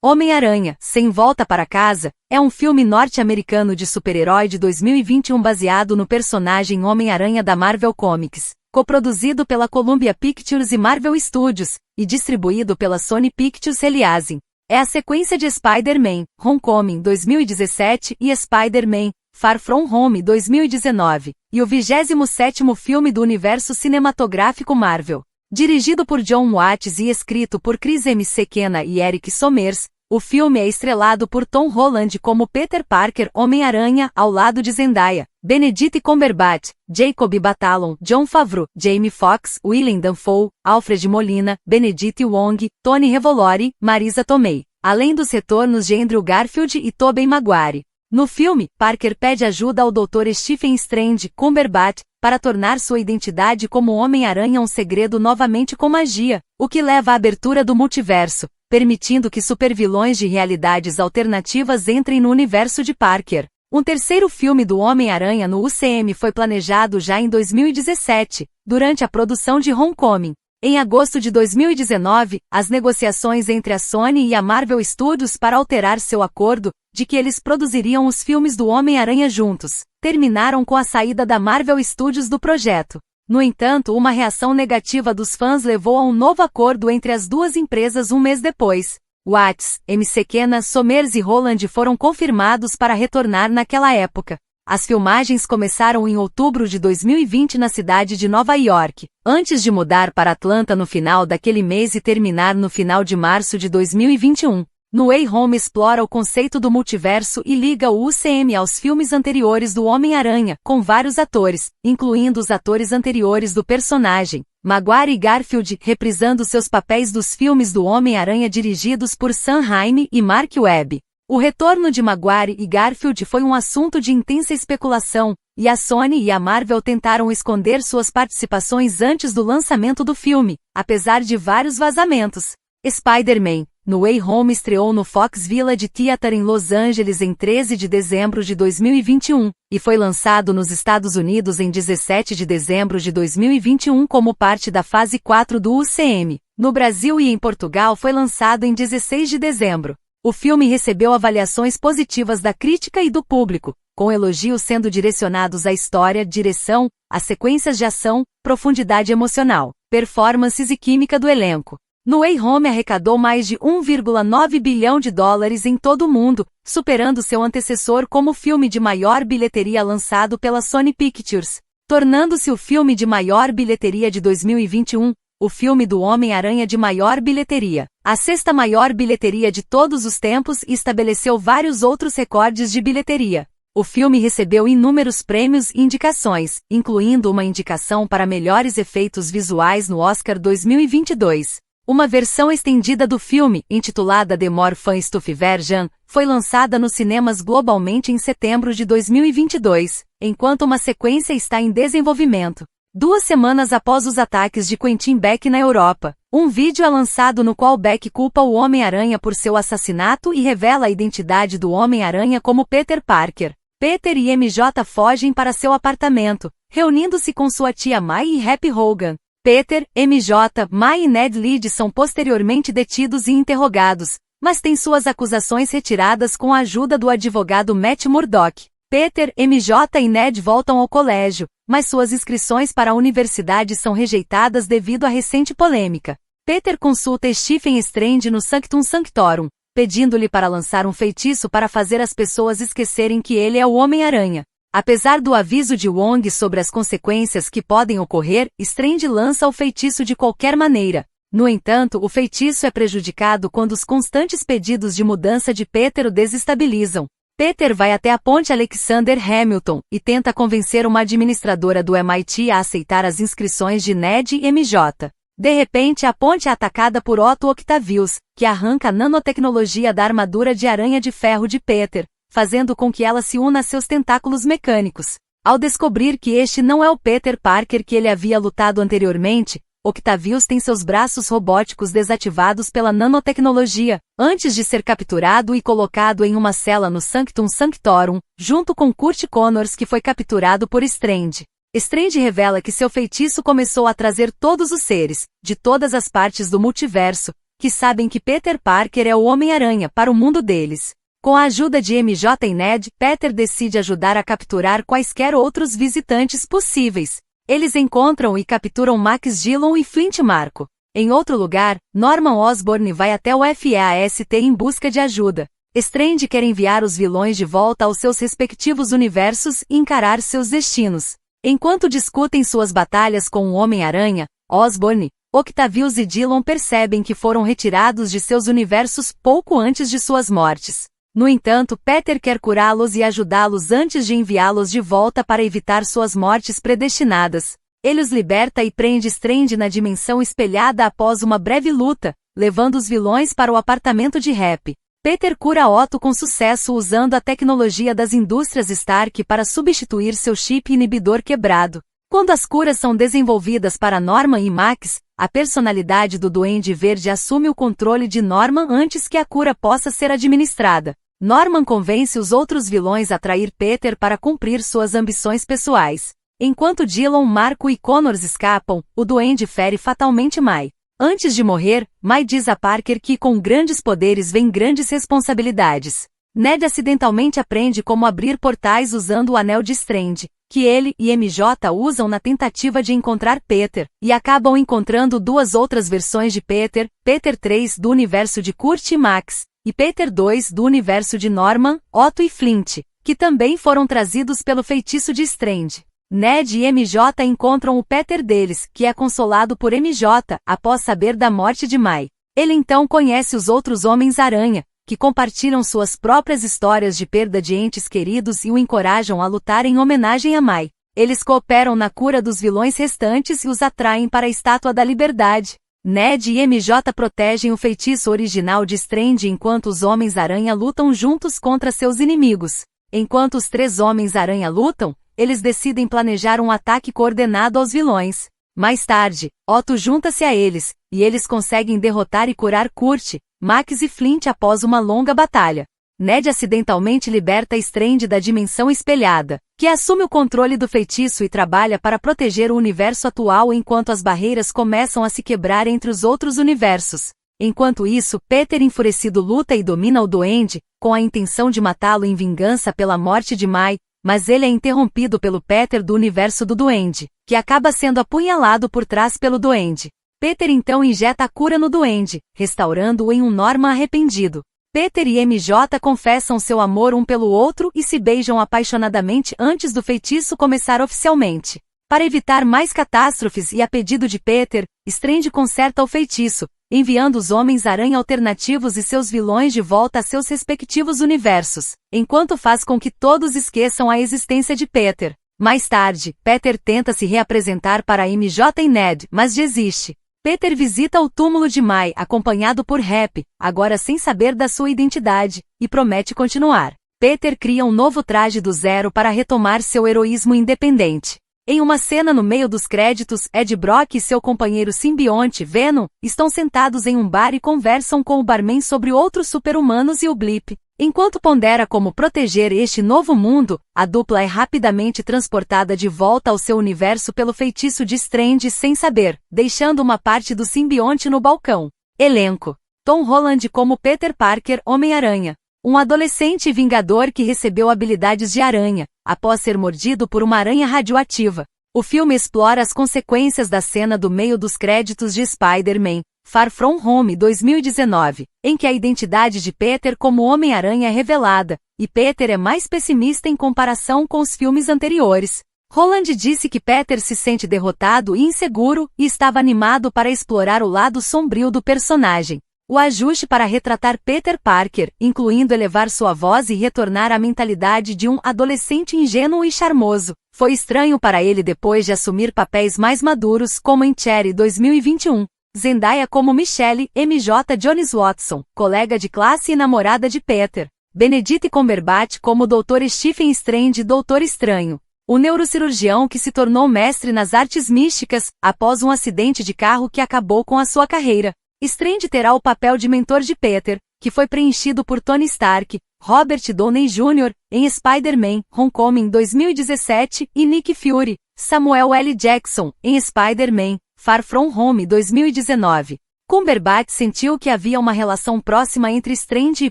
Homem-Aranha, Sem Volta para Casa, é um filme norte-americano de super-herói de 2021 baseado no personagem Homem-Aranha da Marvel Comics, coproduzido pela Columbia Pictures e Marvel Studios, e distribuído pela Sony Pictures Releasing. É a sequência de Spider-Man, Homecoming 2017 e Spider-Man, Far From Home 2019, e o 27º filme do universo cinematográfico Marvel. Dirigido por John Watts e escrito por Chris McKenna e Eric Sommers, o filme é estrelado por Tom Holland como Peter Parker Homem-Aranha ao lado de Zendaya, Benedict Cumberbatch, Jacob Batalon, Jon Favreau, Jamie Foxx, Willem Dafoe, Alfred Molina, Benedict Wong, Tony Revolori, Marisa Tomei, além dos retornos de Andrew Garfield e Tobey Maguire. No filme, Parker pede ajuda ao Dr. Stephen Strange, Cumberbatch, para tornar sua identidade como Homem-Aranha um segredo novamente com magia, o que leva à abertura do multiverso, permitindo que supervilões de realidades alternativas entrem no universo de Parker. Um terceiro filme do Homem-Aranha no UCM foi planejado já em 2017, durante a produção de Homecoming. Em agosto de 2019, as negociações entre a Sony e a Marvel Studios para alterar seu acordo, de que eles produziriam os filmes do Homem-Aranha juntos, terminaram com a saída da Marvel Studios do projeto. No entanto, uma reação negativa dos fãs levou a um novo acordo entre as duas empresas um mês depois. Watts, McKenna, Sommers e Holland foram confirmados para retornar naquela época. As filmagens começaram em outubro de 2020 na cidade de Nova York, antes de mudar para Atlanta no final daquele mês e terminar no final de março de 2021. No Way Home explora o conceito do multiverso e liga o UCM aos filmes anteriores do Homem-Aranha, com vários atores, incluindo os atores anteriores do personagem, Maguire e Garfield, reprisando seus papéis dos filmes do Homem-Aranha dirigidos por Sam Raimi e Mark Webb. O retorno de Maguire e Garfield foi um assunto de intensa especulação, e a Sony e a Marvel tentaram esconder suas participações antes do lançamento do filme, apesar de vários vazamentos. Spider-Man, No Way Home estreou no Fox Village Theatre em Los Angeles em 13 de dezembro de 2021, e foi lançado nos Estados Unidos em 17 de dezembro de 2021 como parte da fase 4 do UCM. No Brasil e em Portugal foi lançado em 16 de dezembro. O filme recebeu avaliações positivas da crítica e do público, com elogios sendo direcionados à história, direção, às sequências de ação, profundidade emocional, performances e química do elenco. No Way Home arrecadou mais de 1,9 bilhão de dólares em todo o mundo, superando seu antecessor como filme de maior bilheteria lançado pela Sony Pictures, tornando-se o filme de maior bilheteria de 2021, o filme do Homem-Aranha de maior bilheteria, a sexta maior bilheteria de todos os tempos e estabeleceu vários outros recordes de bilheteria. O filme recebeu inúmeros prêmios e indicações, incluindo uma indicação para melhores efeitos visuais no Oscar 2022. Uma versão estendida do filme, intitulada The More Fun Stuff Version, foi lançada nos cinemas globalmente em setembro de 2022, enquanto uma sequência está em desenvolvimento. 2 semanas após os ataques de Quentin Beck na Europa, um vídeo é lançado no qual Beck culpa o Homem-Aranha por seu assassinato e revela a identidade do Homem-Aranha como Peter Parker. Peter e MJ fogem para seu apartamento, reunindo-se com sua tia May e Happy Hogan. Peter, MJ, May e Ned Leeds são posteriormente detidos e interrogados, mas têm suas acusações retiradas com a ajuda do advogado Matt Murdock. Peter, MJ e Ned voltam ao colégio, mas suas inscrições para a universidade são rejeitadas devido à recente polêmica. Peter consulta Stephen Strange no Sanctum Sanctorum, pedindo-lhe para lançar um feitiço para fazer as pessoas esquecerem que ele é o Homem-Aranha. Apesar do aviso de Wong sobre as consequências que podem ocorrer, Strange lança o feitiço de qualquer maneira. No entanto, o feitiço é prejudicado quando os constantes pedidos de mudança de Peter o desestabilizam. Peter vai até a ponte Alexander Hamilton e tenta convencer uma administradora do MIT a aceitar as inscrições de Ned e MJ. De repente, a ponte é atacada por Otto Octavius, que arranca a nanotecnologia da armadura de aranha de ferro de Peter, fazendo com que ela se una a seus tentáculos mecânicos. Ao descobrir que este não é o Peter Parker que ele havia lutado anteriormente, Octavius tem seus braços robóticos desativados pela nanotecnologia, antes de ser capturado e colocado em uma cela no Sanctum Sanctorum, junto com Kurt Connors que foi capturado por Strange. Strange revela que seu feitiço começou a trazer todos os seres, de todas as partes do multiverso, que sabem que Peter Parker é o Homem-Aranha para o mundo deles. Com a ajuda de MJ e Ned, Peter decide ajudar a capturar quaisquer outros visitantes possíveis. Eles encontram e capturam Max Dillon e Flint Marko. Em outro lugar, Norman Osborn vai até o FAST em busca de ajuda. Strange quer enviar os vilões de volta aos seus respectivos universos e encarar seus destinos. Enquanto discutem suas batalhas com o Homem-Aranha, Osborn, Octavius e Dillon percebem que foram retirados de seus universos pouco antes de suas mortes. No entanto, Peter quer curá-los e ajudá-los antes de enviá-los de volta para evitar suas mortes predestinadas. Ele os liberta e prende Strange na dimensão espelhada após uma breve luta, levando os vilões para o apartamento de Happy. Peter cura Otto com sucesso usando a tecnologia das indústrias Stark para substituir seu chip inibidor quebrado. Quando as curas são desenvolvidas para Norman e Max, a personalidade do Duende Verde assume o controle de Norman antes que a cura possa ser administrada. Norman convence os outros vilões a trair Peter para cumprir suas ambições pessoais. Enquanto Dillon, Marko e Connors escapam, o Duende fere fatalmente Mai. Antes de morrer, Mai diz a Parker que com grandes poderes vem grandes responsabilidades. Ned acidentalmente aprende como abrir portais usando o anel de Strange, que ele e MJ usam na tentativa de encontrar Peter, e acabam encontrando duas outras versões de Peter, Peter 3 do universo de Kurt e Max, e Peter 2 do universo de Norman, Otto e Flint, que também foram trazidos pelo feitiço de Strange. Ned e MJ encontram o Peter deles, que é consolado por MJ, após saber da morte de Mai. Ele então conhece os outros Homens-Aranha, que compartilham suas próprias histórias de perda de entes queridos e o encorajam a lutar em homenagem a Mai. Eles cooperam na cura dos vilões restantes e os atraem para a Estátua da Liberdade. Ned e MJ protegem o feitiço original de Strange enquanto os Homens-Aranha lutam juntos contra seus inimigos. Enquanto os três Homens-Aranha lutam, eles decidem planejar um ataque coordenado aos vilões. Mais tarde, Otto junta-se a eles, e eles conseguem derrotar e curar Kurt, Max e Flint após uma longa batalha. Ned acidentalmente liberta Strange da dimensão espelhada, que assume o controle do feitiço e trabalha para proteger o universo atual enquanto as barreiras começam a se quebrar entre os outros universos. Enquanto isso, Peter enfurecido luta e domina o Duende, com a intenção de matá-lo em vingança pela morte de Mai, mas ele é interrompido pelo Peter do universo do Duende, que acaba sendo apunhalado por trás pelo Duende. Peter então injeta a cura no Duende, restaurando-o em um Norman arrependido. Peter e MJ confessam seu amor um pelo outro e se beijam apaixonadamente antes do feitiço começar oficialmente. Para evitar mais catástrofes e a pedido de Peter, Strange conserta o feitiço, enviando os Homens-Aranha alternativos e seus vilões de volta a seus respectivos universos, enquanto faz com que todos esqueçam a existência de Peter. Mais tarde, Peter tenta se reapresentar para MJ e Ned, mas desiste. Peter visita o túmulo de Mai acompanhado por Happy, agora sem saber da sua identidade, e promete continuar. Peter cria um novo traje do zero para retomar seu heroísmo independente. Em uma cena no meio dos créditos, Ed Brock e seu companheiro simbionte, Venom, estão sentados em um bar e conversam com o barman sobre outros super-humanos e o Blip. Enquanto pondera como proteger este novo mundo, a dupla é rapidamente transportada de volta ao seu universo pelo feitiço de Strange sem saber, deixando uma parte do simbionte no balcão. Elenco: Tom Holland como Peter Parker, Homem-Aranha. Um adolescente vingador que recebeu habilidades de aranha, após ser mordido por uma aranha radioativa. O filme explora as consequências da cena do meio dos créditos de Spider-Man, Far From Home 2019, em que a identidade de Peter como Homem-Aranha é revelada, e Peter é mais pessimista em comparação com os filmes anteriores. Holland disse que Peter se sente derrotado e inseguro, e estava animado para explorar o lado sombrio do personagem. O ajuste para retratar Peter Parker, incluindo elevar sua voz e retornar à mentalidade de um adolescente ingênuo e charmoso, foi estranho para ele depois de assumir papéis mais maduros como em Cherry 2021. Zendaya como Michelle, MJ Jones Watson, colega de classe e namorada de Peter. Benedict Cumberbatch como Dr. Stephen Strange, Doutor Estranho. O neurocirurgião que se tornou mestre nas artes místicas, após um acidente de carro que acabou com a sua carreira. Strange terá o papel de mentor de Peter, que foi preenchido por Tony Stark, Robert Downey Jr., em Spider-Man, Homecoming 2017, e Nick Fury, Samuel L. Jackson, em Spider-Man, Far From Home 2019. Cumberbatch sentiu que havia uma relação próxima entre Strange e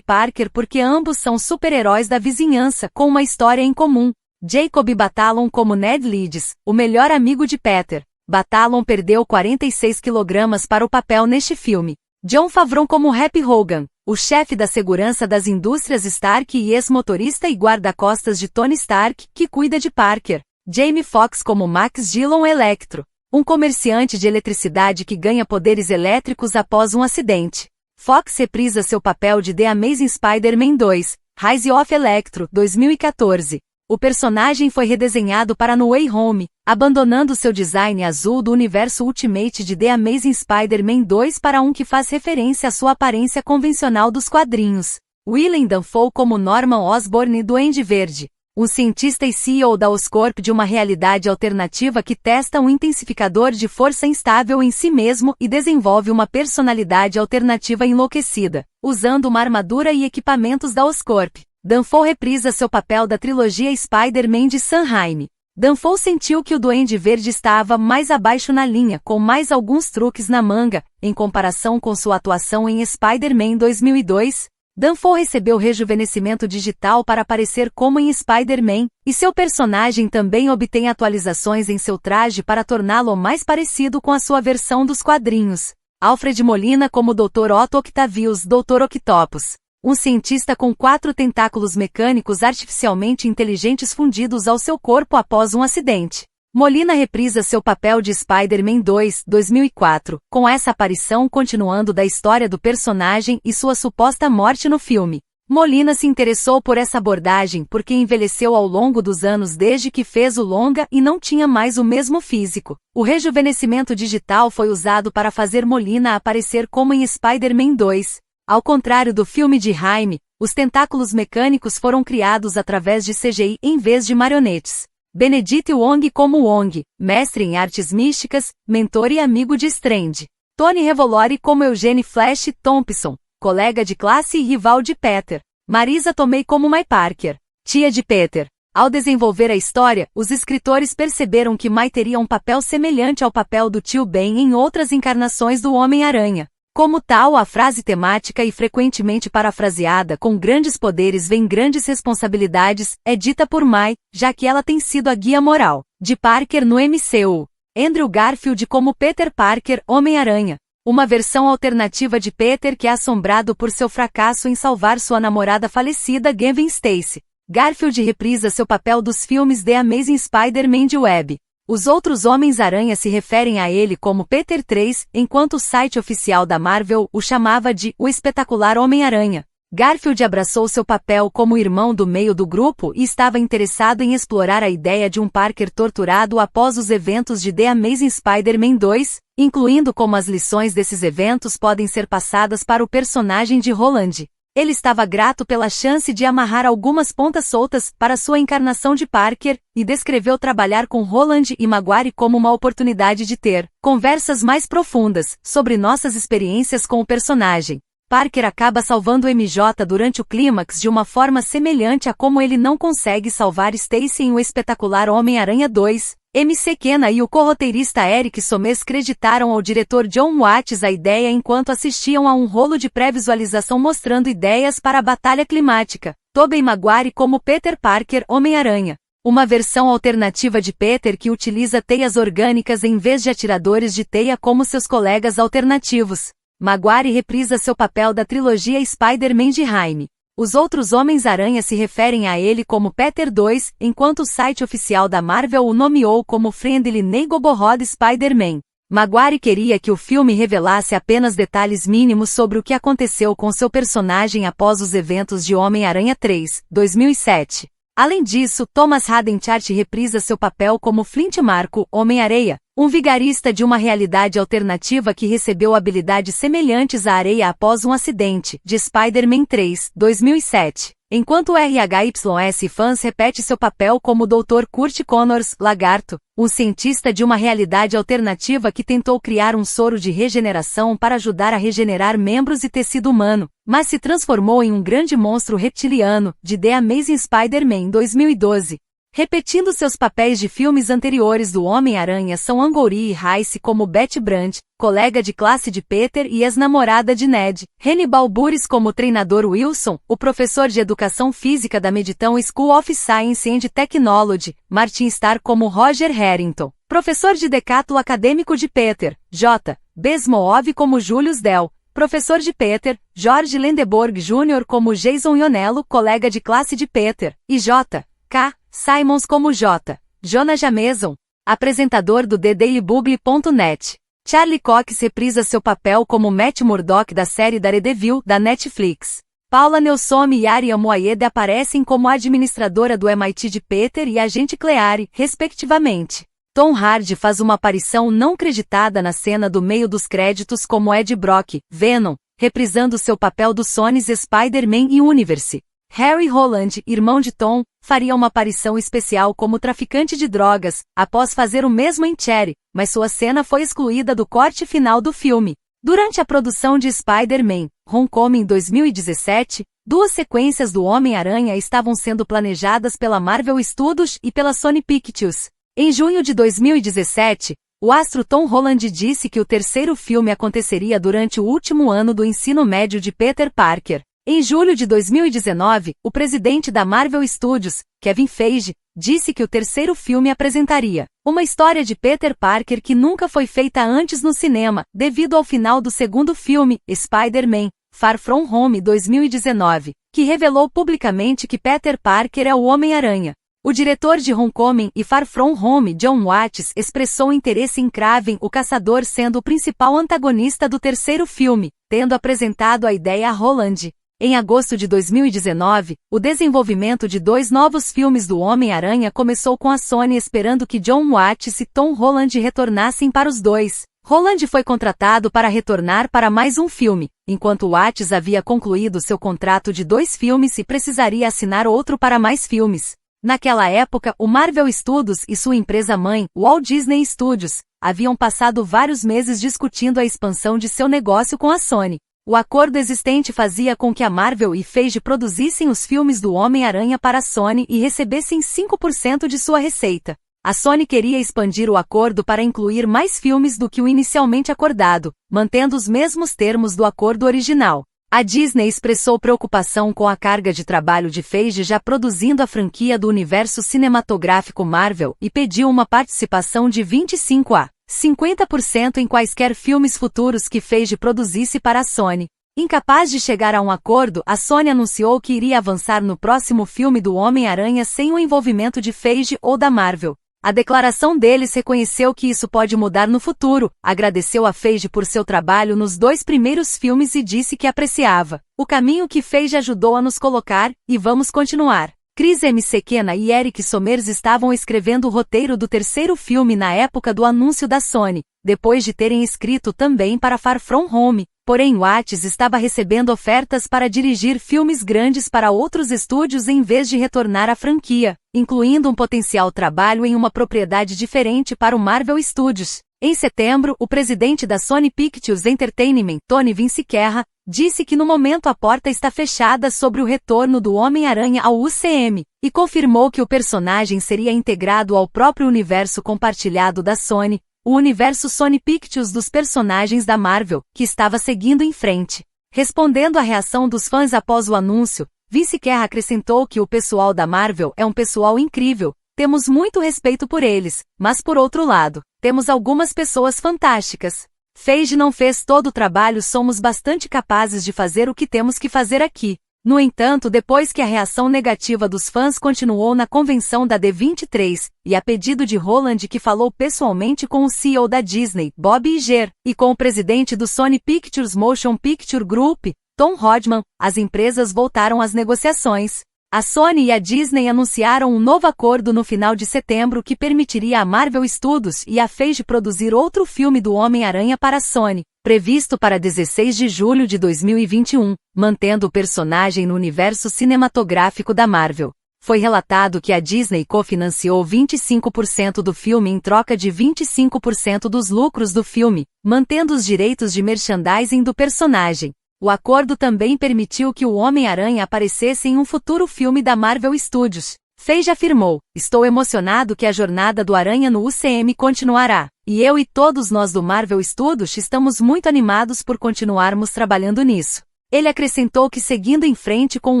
Parker porque ambos são super-heróis da vizinhança com uma história em comum. Jacob Batalon como Ned Leeds, o melhor amigo de Peter. Batalon perdeu 46 kg para o papel neste filme. Jon Favreau como Happy Hogan, o chefe da segurança das indústrias Stark e ex-motorista e guarda-costas de Tony Stark, que cuida de Parker. Jamie Foxx como Max Dillon Electro, um comerciante de eletricidade que ganha poderes elétricos após um acidente. Foxx reprisa seu papel de The Amazing Spider-Man 2, Rise of Electro, 2014. O personagem foi redesenhado para No Way Home, abandonando seu design azul do universo Ultimate de The Amazing Spider-Man 2 para um que faz referência à sua aparência convencional dos quadrinhos. Willem Dafoe como Norman Osborn Duende Verde, um cientista e CEO da Oscorp de uma realidade alternativa que testa um intensificador de força instável em si mesmo e desenvolve uma personalidade alternativa enlouquecida, usando uma armadura e equipamentos da Oscorp. Dafoe reprisa seu papel da trilogia Spider-Man de Sam Raimi. Dafoe sentiu que o Duende Verde estava mais abaixo na linha, com mais alguns truques na manga, em comparação com sua atuação em Spider-Man 2002. Dafoe recebeu rejuvenescimento digital para aparecer como em Spider-Man, e seu personagem também obtém atualizações em seu traje para torná-lo mais parecido com a sua versão dos quadrinhos. Alfred Molina como Dr. Otto Octavius Dr. Octopus, um cientista com 4 tentáculos mecânicos artificialmente inteligentes fundidos ao seu corpo após um acidente. Molina reprisa seu papel de Spider-Man 2, 2004, com essa aparição continuando da história do personagem e sua suposta morte no filme. Molina se interessou por essa abordagem porque envelheceu ao longo dos anos desde que fez o longa e não tinha mais o mesmo físico. O rejuvenescimento digital foi usado para fazer Molina aparecer como em Spider-Man 2. Ao contrário do filme de Raimi, os tentáculos mecânicos foram criados através de CGI em vez de marionetes. Benedict Wong como Wong, mestre em artes místicas, mentor e amigo de Strange. Tony Revolori como Eugene Flash Thompson, colega de classe e rival de Peter. Marisa Tomei como May Parker, tia de Peter. Ao desenvolver a história, os escritores perceberam que May teria um papel semelhante ao papel do tio Ben em outras encarnações do Homem-Aranha. Como tal, a frase temática e frequentemente parafraseada com grandes poderes vem grandes responsabilidades, é dita por May, já que ela tem sido a guia moral de Parker no MCU. Andrew Garfield como Peter Parker, Homem-Aranha. Uma versão alternativa de Peter que é assombrado por seu fracasso em salvar sua namorada falecida Gwen Stacy. Garfield reprisa seu papel dos filmes The Amazing Spider-Man de Web. Os outros Homens-Aranha se referem a ele como Peter 3, enquanto o site oficial da Marvel o chamava de O Espetacular Homem-Aranha. Garfield abraçou seu papel como irmão do meio do grupo e estava interessado em explorar a ideia de um Parker torturado após os eventos de The Amazing Spider-Man 2, incluindo como as lições desses eventos podem ser passadas para o personagem de Holland. Ele estava grato pela chance de amarrar algumas pontas soltas para sua encarnação de Parker, e descreveu trabalhar com Holland e Maguire como uma oportunidade de ter conversas mais profundas sobre nossas experiências com o personagem. Parker acaba salvando MJ durante o clímax de uma forma semelhante a como ele não consegue salvar Stacy em O Espetacular Homem-Aranha 2. MC Kenna e o corroteirista Eric Somes creditaram ao diretor John Watts a ideia enquanto assistiam a um rolo de pré-visualização mostrando ideias para a batalha climática. Tobey Maguire como Peter Parker, Homem-Aranha. Uma versão alternativa de Peter que utiliza teias orgânicas em vez de atiradores de teia como seus colegas alternativos. Maguire reprisa seu papel da trilogia Spider-Man de Raimi. Os outros Homens-Aranha se referem a ele como Peter 2, enquanto o site oficial da Marvel o nomeou como Friendly Neighborhood Spider-Man. Maguire queria que o filme revelasse apenas detalhes mínimos sobre o que aconteceu com seu personagem após os eventos de Homem-Aranha 3, 2007. Além disso, Thomas Haden Chart reprisa seu papel como Flint Marko, Homem-Areia, um vigarista de uma realidade alternativa que recebeu habilidades semelhantes à areia após um acidente, de Spider-Man 3, 2007. Enquanto o RHYS Fans repete seu papel como Dr. Kurt Connors, Lagarto, um cientista de uma realidade alternativa que tentou criar um soro de regeneração para ajudar a regenerar membros e tecido humano, mas se transformou em um grande monstro reptiliano, de The Amazing Spider-Man 2012. Repetindo seus papéis de filmes anteriores do Homem-Aranha são Angourie e Rice como Betty Brant, colega de classe de Peter e ex-namorada de Ned, Hannibal Buress como treinador Wilson, o professor de educação física da Mediton School of Science and Technology, Martin Starr como Roger Harrington, professor de decátulo acadêmico de Peter, J. Besmoov como Julius Dell, professor de Peter, George Lendeborg Jr. como Jason Ionello, colega de classe de Peter, e J. K. Simons como J. Jonah Jameson, apresentador do TheDailyBugle.net. Charlie Cox reprisa seu papel como Matt Murdock da série Daredevil, da Netflix. Paula Newsome e Ariane Moayed aparecem como a administradora do MIT de Peter e agente Cleary, respectivamente. Tom Hardy faz uma aparição não creditada na cena do meio dos créditos como Ed Brock, Venom, reprisando seu papel do Sony's Spider-Man Universe. Harry Holland, irmão de Tom, faria uma aparição especial como traficante de drogas, após fazer o mesmo em Cherry, mas sua cena foi excluída do corte final do filme. Durante a produção de Spider-Man: Homecoming 2017, 2 sequências do Homem-Aranha estavam sendo planejadas pela Marvel Studios e pela Sony Pictures. Em junho de 2017, o astro Tom Holland disse que o terceiro filme aconteceria durante o último ano do ensino médio de Peter Parker. Em julho de 2019, o presidente da Marvel Studios, Kevin Feige, disse que o terceiro filme apresentaria uma história de Peter Parker que nunca foi feita antes no cinema, devido ao final do segundo filme, Spider-Man: Far From Home 2019, que revelou publicamente que Peter Parker é o Homem-Aranha. O diretor de Homecoming e Far From Home, John Watts, expressou interesse em Kraven, o Caçador, sendo o principal antagonista do terceiro filme, tendo apresentado a ideia a Holland. Em agosto de 2019, o desenvolvimento de 2 novos filmes do Homem-Aranha começou com a Sony esperando que John Watts e Tom Holland retornassem para os dois. Holland foi contratado para retornar para mais um filme, enquanto Watts havia concluído seu contrato de 2 filmes e precisaria assinar outro para mais filmes. Naquela época, o Marvel Studios e sua empresa-mãe, Walt Disney Studios, haviam passado vários meses discutindo a expansão de seu negócio com a Sony. O acordo existente fazia com que a Marvel e Feige produzissem os filmes do Homem-Aranha para a Sony e recebessem 5% de sua receita. A Sony queria expandir o acordo para incluir mais filmes do que o inicialmente acordado, mantendo os mesmos termos do acordo original. A Disney expressou preocupação com a carga de trabalho de Feige já produzindo a franquia do universo cinematográfico Marvel e pediu uma participação de 25 a 50% em quaisquer filmes futuros que Feige produzisse para a Sony. Incapaz de chegar a um acordo, a Sony anunciou que iria avançar no próximo filme do Homem-Aranha sem o envolvimento de Feige ou da Marvel. A declaração deles reconheceu que isso pode mudar no futuro, agradeceu a Feige por seu trabalho nos 2 primeiros filmes e disse que apreciava o caminho que Feige ajudou a nos colocar, e vamos continuar. Chris M. Sekena e Eric Sommers estavam escrevendo o roteiro do terceiro filme na época do anúncio da Sony, depois de terem escrito também para Far From Home, porém Watts estava recebendo ofertas para dirigir filmes grandes para outros estúdios em vez de retornar à franquia, incluindo um potencial trabalho em uma propriedade diferente para o Marvel Studios. Em setembro, o presidente da Sony Pictures Entertainment, Tony Vinciquerra, disse que no momento a porta está fechada sobre o retorno do Homem-Aranha ao UCM, e confirmou que o personagem seria integrado ao próprio universo compartilhado da Sony, o universo Sony Pictures dos personagens da Marvel, que estava seguindo em frente. Respondendo à reação dos fãs após o anúncio, Vinciquerra acrescentou que o pessoal da Marvel é um pessoal incrível, temos muito respeito por eles, mas por outro lado, temos algumas pessoas fantásticas. Feige não fez todo o trabalho, somos bastante capazes de fazer o que temos que fazer aqui. No entanto, depois que a reação negativa dos fãs continuou na convenção da D23, e a pedido de Holland, que falou pessoalmente com o CEO da Disney, Bob Iger, e com o presidente do Sony Pictures Motion Picture Group, Tom Hodgman, as empresas voltaram às negociações. A Sony e a Disney anunciaram um novo acordo no final de setembro que permitiria a Marvel Studios e a Feige produzir outro filme do Homem-Aranha para a Sony, previsto para 16 de julho de 2021, mantendo o personagem no universo cinematográfico da Marvel. Foi relatado que a Disney cofinanciou 25% do filme em troca de 25% dos lucros do filme, mantendo os direitos de merchandising do personagem. O acordo também permitiu que o Homem-Aranha aparecesse em um futuro filme da Marvel Studios. Feige afirmou: "Estou emocionado que a jornada do Aranha no UCM continuará. E eu e todos nós do Marvel Studios estamos muito animados por continuarmos trabalhando nisso." Ele acrescentou que seguindo em frente com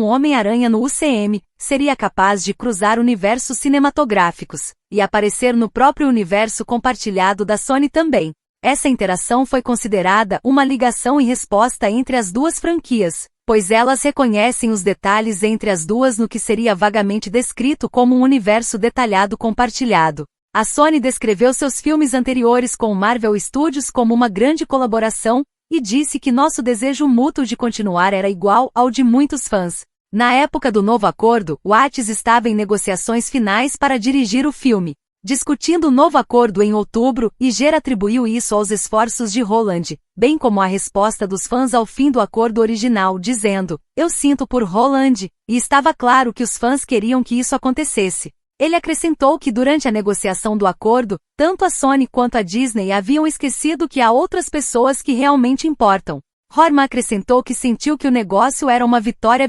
o Homem-Aranha no UCM, seria capaz de cruzar universos cinematográficos e aparecer no próprio universo compartilhado da Sony também. Essa interação foi considerada uma ligação e resposta entre as duas franquias, pois elas reconhecem os detalhes entre as duas no que seria vagamente descrito como um universo detalhado compartilhado. A Sony descreveu seus filmes anteriores com o Marvel Studios como uma grande colaboração, e disse que nosso desejo mútuo de continuar era igual ao de muitos fãs. Na época do novo acordo, Watts estava em negociações finais para dirigir o filme. Discutindo o novo acordo em outubro, Iger atribuiu isso aos esforços de Holland, bem como a resposta dos fãs ao fim do acordo original, dizendo: "Eu sinto por Holland", e estava claro que os fãs queriam que isso acontecesse. Ele acrescentou que durante a negociação do acordo, tanto a Sony quanto a Disney haviam esquecido que há outras pessoas que realmente importam. Horman acrescentou que sentiu que o negócio era uma vitória.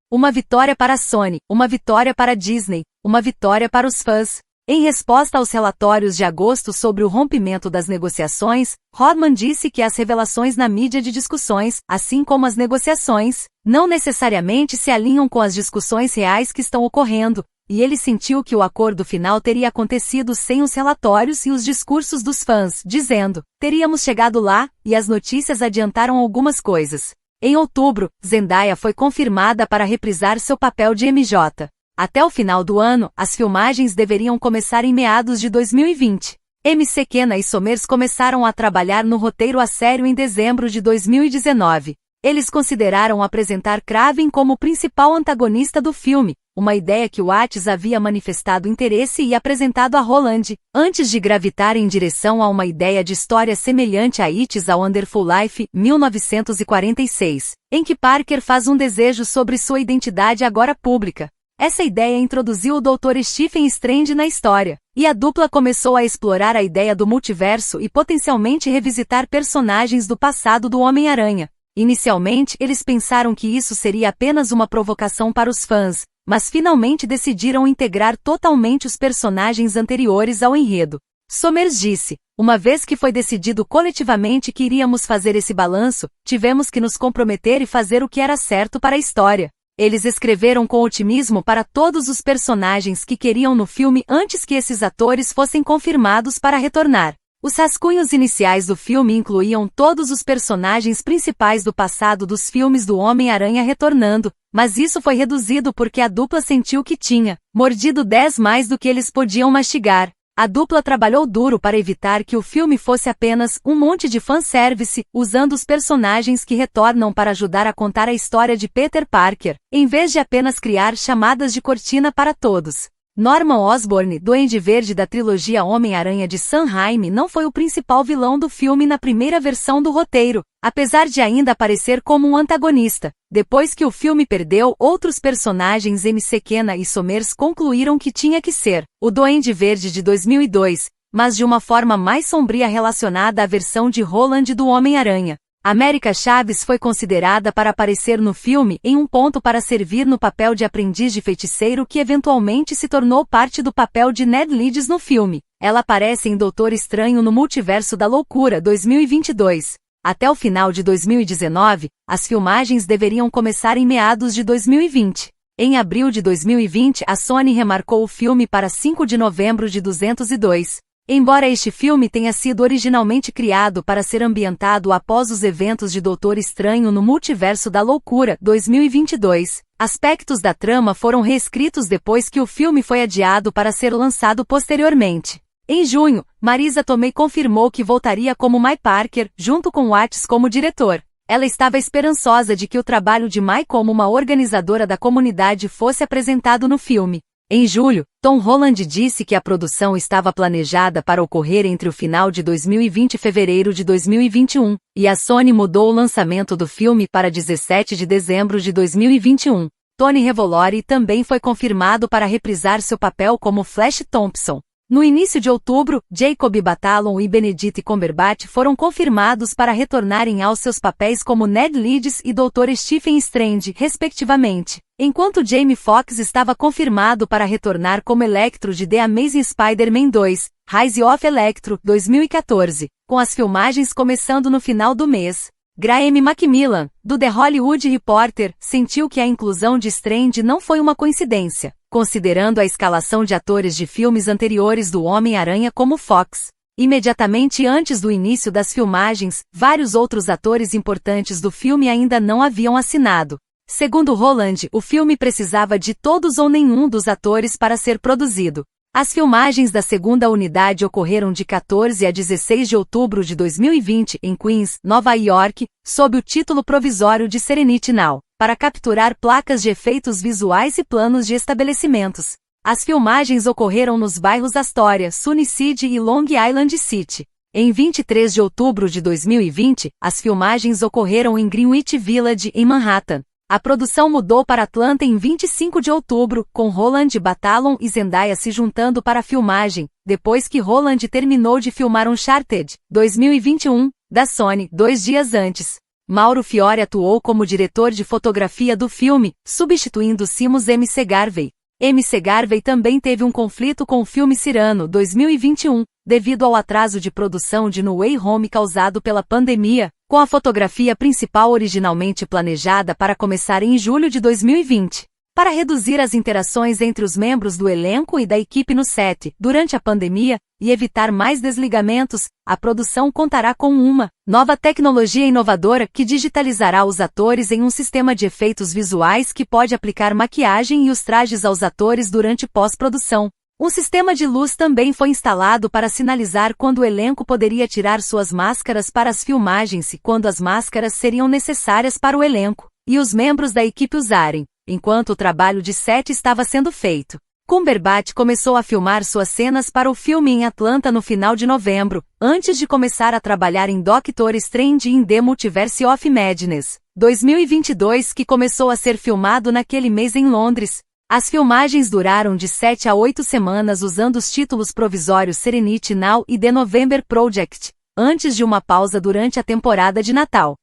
Uma vitória para a Sony, uma vitória para a Disney, uma vitória para os fãs. Em resposta aos relatórios de agosto sobre o rompimento das negociações, Horman disse que as revelações na mídia de discussões, assim como as negociações, não necessariamente se alinham com as discussões reais que estão ocorrendo, e ele sentiu que o acordo final teria acontecido sem os relatórios e os discursos dos fãs, dizendo: "Teríamos chegado lá, e as notícias adiantaram algumas coisas." Em outubro, Zendaya foi confirmada para reprisar seu papel de MJ. Até o final do ano, as filmagens deveriam começar em meados de 2020. MC Kenna e Somers começaram a trabalhar no roteiro a sério em dezembro de 2019. Eles consideraram apresentar Kraven como o principal antagonista do filme, uma ideia que Watts havia manifestado interesse e apresentado a Holland, antes de gravitar em direção a uma ideia de história semelhante a It's a Wonderful Life, 1946, em que Parker faz um desejo sobre sua identidade agora pública. Essa ideia introduziu o Dr. Stephen Strange na história, e a dupla começou a explorar a ideia do multiverso e potencialmente revisitar personagens do passado do Homem-Aranha. Inicialmente, eles pensaram que isso seria apenas uma provocação para os fãs, mas finalmente decidiram integrar totalmente os personagens anteriores ao enredo. Somers disse: "Uma vez que foi decidido coletivamente que iríamos fazer esse balanço, tivemos que nos comprometer e fazer o que era certo para a história." Eles escreveram com otimismo para todos os personagens que queriam no filme antes que esses atores fossem confirmados para retornar. Os rascunhos iniciais do filme incluíam todos os personagens principais do passado dos filmes do Homem-Aranha retornando, mas isso foi reduzido porque a dupla sentiu que tinha mordido 10 mais do que eles podiam mastigar. A dupla trabalhou duro para evitar que o filme fosse apenas um monte de fanservice, usando os personagens que retornam para ajudar a contar a história de Peter Parker, em vez de apenas criar chamadas de cortina para todos. Norman Osborn, Duende Verde da trilogia Homem-Aranha de Sam Raimi, não foi o principal vilão do filme na primeira versão do roteiro, apesar de ainda aparecer como um antagonista. Depois que o filme perdeu, outros personagens MC Kenna e Somers concluíram que tinha que ser o Duende Verde de 2002, mas de uma forma mais sombria relacionada à versão de Holland do Homem-Aranha. América Chaves foi considerada para aparecer no filme em um ponto para servir no papel de aprendiz de feiticeiro que eventualmente se tornou parte do papel de Ned Leeds no filme. Ela aparece em Doutor Estranho no Multiverso da Loucura 2022. Até o final de 2019, as filmagens deveriam começar em meados de 2020. Em abril de 2020, a Sony remarcou o filme para 5 de novembro de 202. Embora este filme tenha sido originalmente criado para ser ambientado após os eventos de Doutor Estranho no Multiverso da Loucura 2022, aspectos da trama foram reescritos depois que o filme foi adiado para ser lançado posteriormente. Em junho, Marisa Tomei confirmou que voltaria como May Parker, junto com Watts como diretor. Ela estava esperançosa de que o trabalho de May como uma organizadora da comunidade fosse apresentado no filme. Em julho, Tom Holland disse que a produção estava planejada para ocorrer entre o final de 2020 e fevereiro de 2021, e a Sony mudou o lançamento do filme para 17 de dezembro de 2021. Tony Revolori também foi confirmado para reprisar seu papel como Flash Thompson. No início de outubro, Jacob Batalon e Benedict Cumberbatch foram confirmados para retornarem aos seus papéis como Ned Leeds e Dr. Stephen Strange, respectivamente, enquanto Jamie Foxx estava confirmado para retornar como Electro de The Amazing Spider-Man 2, Rise of Electro, 2014, com as filmagens começando no final do mês. Graham Macmillan, do The Hollywood Reporter, sentiu que a inclusão de Strange não foi uma coincidência, considerando a escalação de atores de filmes anteriores do Homem-Aranha como Fox. Imediatamente antes do início das filmagens, vários outros atores importantes do filme ainda não haviam assinado. Segundo Holland, o filme precisava de todos ou nenhum dos atores para ser produzido. As filmagens da segunda unidade ocorreram de 14 a 16 de outubro de 2020 em Queens, Nova York, sob o título provisório de Serenity Now, para capturar placas de efeitos visuais e planos de estabelecimentos. As filmagens ocorreram nos bairros Astoria, Sunnyside e Long Island City. Em 23 de outubro de 2020, as filmagens ocorreram em Greenwich Village, em Manhattan. A produção mudou para Atlanta em 25 de outubro, com Roland Batalon e Zendaya se juntando para a filmagem, depois que Roland terminou de filmar Uncharted, 2021, da Sony, 2 dias antes. Mauro Fiore atuou como diretor de fotografia do filme, substituindo Seamus M. Garvey. M. Garvey também teve um conflito com o filme Cyrano, 2021, devido ao atraso de produção de No Way Home causado pela pandemia, com a fotografia principal originalmente planejada para começar em julho de 2020. Para reduzir as interações entre os membros do elenco e da equipe no set, durante a pandemia, e evitar mais desligamentos, a produção contará com uma nova tecnologia inovadora que digitalizará os atores em um sistema de efeitos visuais que pode aplicar maquiagem e os trajes aos atores durante pós-produção. Um sistema de luz também foi instalado para sinalizar quando o elenco poderia tirar suas máscaras para as filmagens e quando as máscaras seriam necessárias para o elenco e os membros da equipe usarem, enquanto o trabalho de set estava sendo feito. Cumberbatch começou a filmar suas cenas para o filme em Atlanta no final de novembro, antes de começar a trabalhar em Doctor Strange in the Multiverse of Madness, 2022, que começou a ser filmado naquele mês em Londres. As filmagens duraram de 7 a 8 semanas usando os títulos provisórios Serenity Now e The November Project, antes de uma pausa durante a temporada de Natal.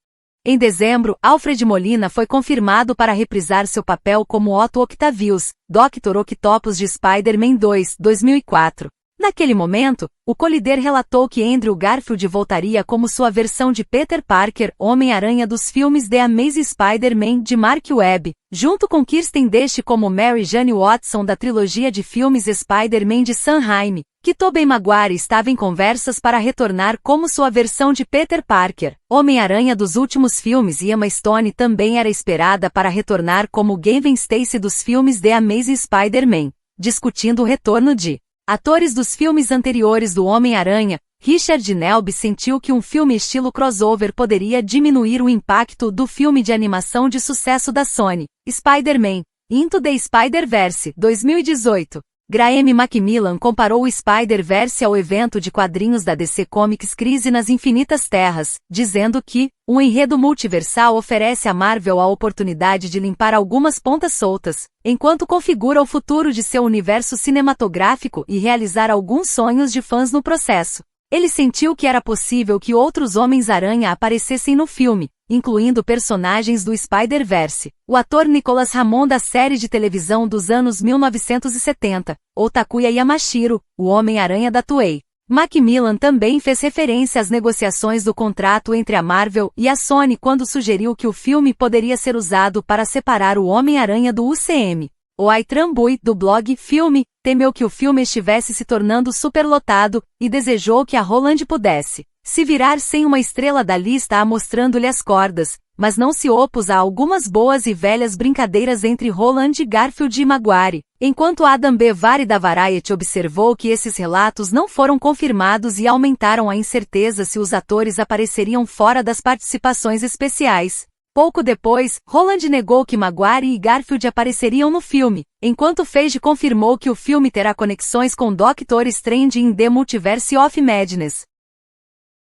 Em dezembro, Alfred Molina foi confirmado para reprisar seu papel como Otto Octavius, Dr. Octopus de Spider-Man 2, 2004. Naquele momento, o Collider relatou que Andrew Garfield voltaria como sua versão de Peter Parker, Homem-Aranha dos filmes The Amazing Spider-Man de Mark Webb, junto com Kirsten Dunst como Mary Jane Watson da trilogia de filmes Spider-Man de Sam Raimi, que Tobey Maguire estava em conversas para retornar como sua versão de Peter Parker, Homem-Aranha dos últimos filmes, e Emma Stone também era esperada para retornar como Gwen Stacy dos filmes The Amazing Spider-Man, discutindo o retorno de atores dos filmes anteriores do Homem-Aranha. Richard Nelby sentiu que um filme estilo crossover poderia diminuir o impacto do filme de animação de sucesso da Sony, Spider-Man, Into the Spider-Verse, 2018. Graham Macmillan comparou o Spider-Verse ao evento de quadrinhos da DC Comics Crise nas Infinitas Terras, dizendo que um enredo multiversal oferece à Marvel a oportunidade de limpar algumas pontas soltas, enquanto configura o futuro de seu universo cinematográfico e realizar alguns sonhos de fãs no processo. Ele sentiu que era possível que outros Homens-Aranha aparecessem no filme, incluindo personagens do Spider-Verse. O ator Nicholas Hammond da série de televisão dos anos 1970, ou Takuya Yamashiro, o Homem-Aranha da Toei. Macmillan também fez referência às negociações do contrato entre a Marvel e a Sony quando sugeriu que o filme poderia ser usado para separar o Homem-Aranha do UCM. O Aitran Bui, do blog Filme, temeu que o filme estivesse se tornando superlotado e desejou que a Roland pudesse se virar sem uma estrela da lista mostrando-lhe as cordas, mas não se opôs a algumas boas e velhas brincadeiras entre Roland, Garfield e Maguire, enquanto Adam B. Vary da Variety observou que esses relatos não foram confirmados e aumentaram a incerteza se os atores apareceriam fora das participações especiais. Pouco depois, Roland negou que Maguire e Garfield apareceriam no filme, enquanto Feige confirmou que o filme terá conexões com Doctor Strange in the Multiverse of Madness.